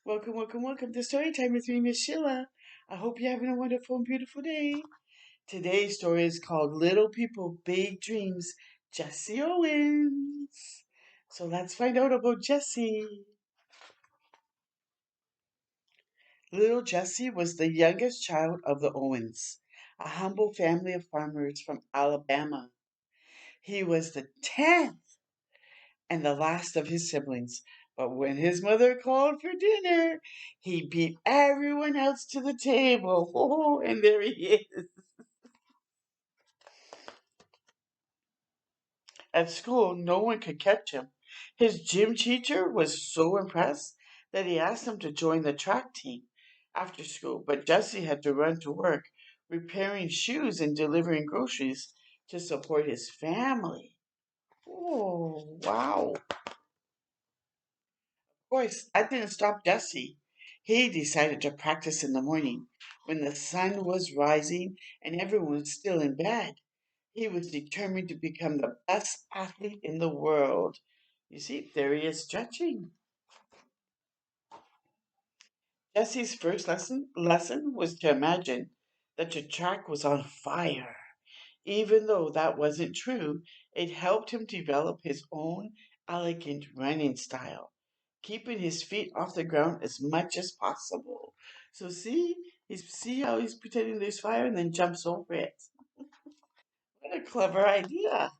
Welcome, welcome, welcome to Storytime with me, Miss Sheila. I hope you're having a wonderful and beautiful day. Today's story is called Little People, Big Dreams, Jesse Owens. So let's find out about Jesse. Little Jesse was the youngest child of the Owens, a humble family of farmers from Alabama. He was the 10th and the last of his siblings. But when his mother called for dinner, he beat everyone else to the table. Oh, and there he is. At school, no one could catch him. His gym teacher was so impressed that he asked him to join the track team after school. But Jesse had to run to work, repairing shoes and delivering groceries to support his family. Oh, wow. Course, that didn't stop Jesse. He decided to practice in the morning when the sun was rising and everyone was still in bed. He was determined to become the best athlete in the world. You see, there he is stretching. Jesse's first lesson was to imagine that the track was on fire. Even though that wasn't true, it helped him develop his own elegant running style, keeping his feet off the ground as much as possible. So see how he's pretending there's fire and then jumps over it. What a clever idea.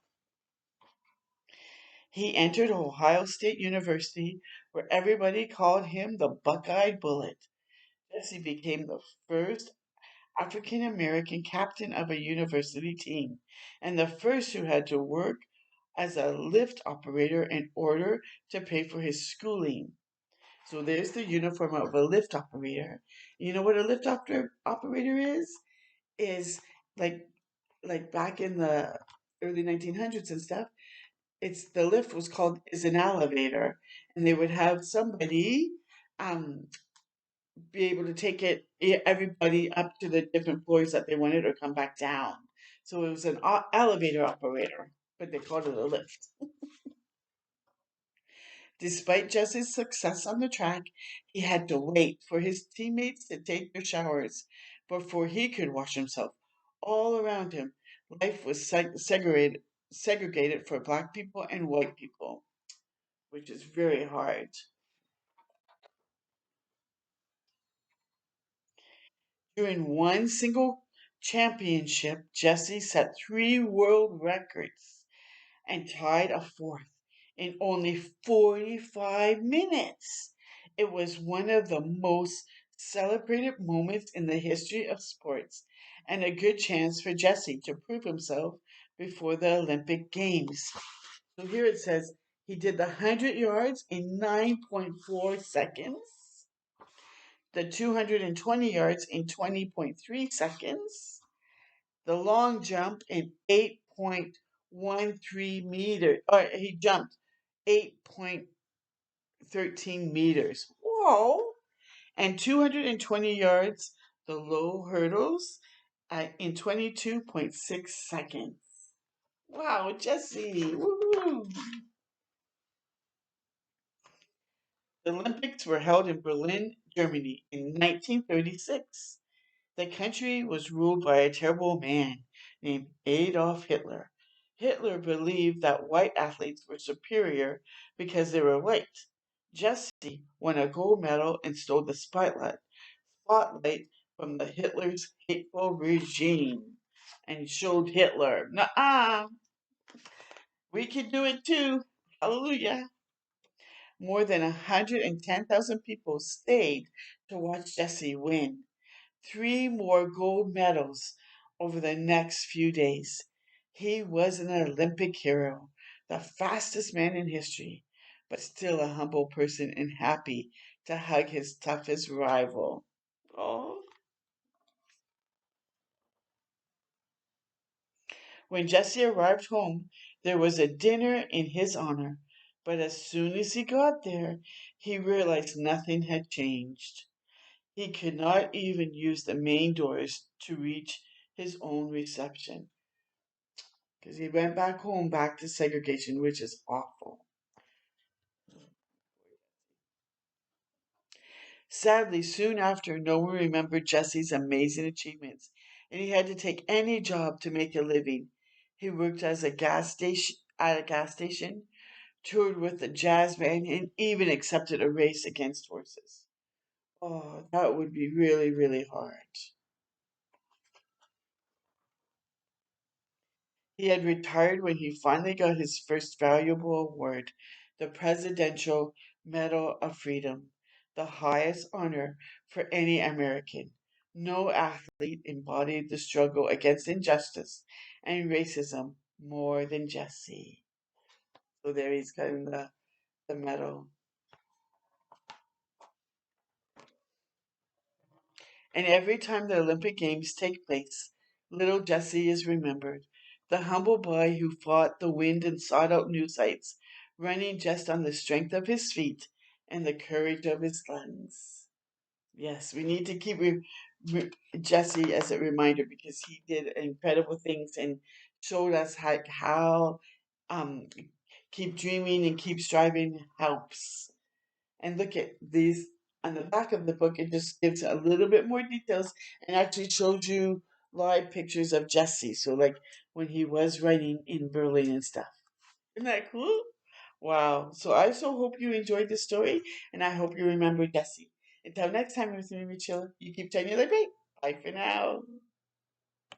He entered Ohio State University, where everybody called him the Buckeye Bullet. Jesse became the first African American captain of a university team, and the first who had to work as a lift operator in order to pay for his schooling. So there's the uniform of a lift operator. You know what a operator is? Is like like back in the early 1900s and stuff. It's the lift was called is an elevator, and they would have somebody um be able to take everybody up to the different floors that they wanted or come back down. So it was an elevator operator, but they called it a lift. Despite Jesse's success on the track, he had to wait for his teammates to take their showers before he could wash himself. All around him, life was segregated for black people and white people, which is very hard. During one single championship, Jesse set three world records and tied a fourth in only 45 minutes. It was one of the most celebrated moments in the history of sports and a good chance for Jesse to prove himself before the Olympic Games. So here it says he did the 100 yards in 9.4 seconds, the 220 yards in 20.3 seconds, the long jump in 8.13 meters, or he jumped 8.13 meters. Whoa! And 220 yards, the low hurdles, in 22.6 seconds. Wow, Jesse! Woo! The Olympics were held in Berlin, Germany in 1936. The country was ruled by a terrible man named Adolf Hitler. Hitler believed that white athletes were superior because they were white. Jesse won a gold medal and stole the spotlight from the Hitler's hateful regime and showed Hitler, nah, we can do it too. Hallelujah. More than 110,000 people stayed to watch Jesse win three more gold medals over the next few days. He was an Olympic hero, the fastest man in history, but still a humble person and happy to hug his toughest rival. Oh. When Jesse arrived home, there was a dinner in his honor, but as soon as he got there, he realized nothing had changed. He could not even use the main doors to reach his own reception because he went back home, back to segregation, which is awful. Sadly, soon after, no one remembered Jesse's amazing achievements, and he had to take any job to make a living. He worked as a gas station at a gas station, toured with a jazz band, and even accepted a race against horses. Oh, that would be really, really hard. He had retired when he finally got his first valuable award, the Presidential Medal of Freedom, the highest honor for any American. No athlete embodied the struggle against injustice and racism more than Jesse. So there he's getting the medal. And every time the Olympic Games take place, little Jesse is remembered. The humble boy who fought the wind and sought out new sights, running just on the strength of his feet and the courage of his lungs. Yes, we need to keep Jesse as a reminder because he did incredible things and showed us how um, keep dreaming and keep striving helps. And look at these on the back of the book, it just gives a little bit more details and actually shows you live pictures of Jesse. So, like when he was writing in Berlin and stuff. Isn't that cool? Wow. So, I so hope you enjoyed this story and I hope you remember Jesse. Until next time with me, Mitchell, you keep telling you the great. Bye for now.